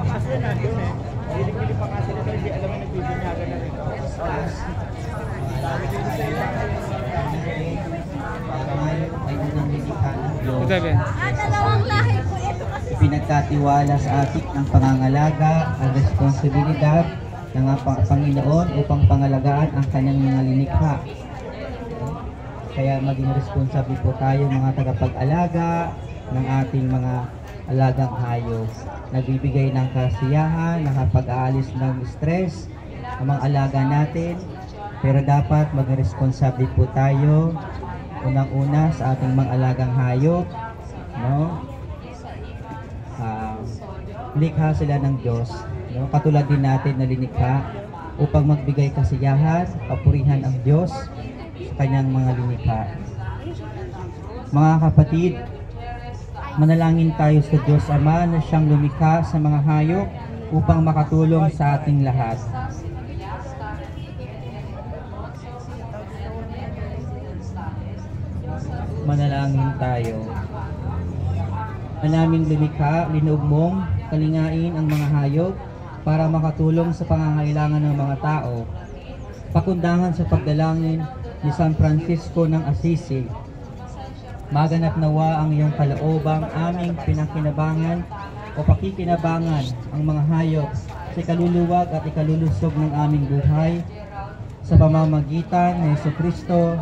Kasi nandun eh. Pili-pili pa nga sila hindi alam na nagbibinyagan na rin. Dalawang lahi po ito kasi. Pinagkatiwala sa atin ang pangangalaga, ang responsibilidad ng Panginoon upang pangalagaan ang kanyang mga linikha. Kaya maging responsable po tayo mga tagapag-alaga ng ating mga alagang hayop. Nagbibigay ng kasiyahan, nakapag-aalis ng stress ang mga alaga natin. Pero dapat maging responsable po tayo unang-una sa ating mga alagang hayop. No? Likha sila ng Diyos. No? Katulad din natin na linikha upang magbigay kasiyahan, papurihan ang Diyos sa kanyang mga linikha. Mga kapatid, manalangin tayo sa Diyos Ama na siyang lumikha sa mga hayop upang makatulong sa ating lahat. Manalangin tayo. Manaming lumikha, linoob mong kalingain ang mga hayop para makatulong sa pangangailangan ng mga tao. Pakundangan sa pagdalangin ni San Francisco ng Assisi. Maganap nawa ang iyong kaloobang aming pinakinabangan o pakikinabangan ang mga hayop sa ikaluluwag at ikalulusog ng aming buhay sa pamamagitan ni Jesucristo.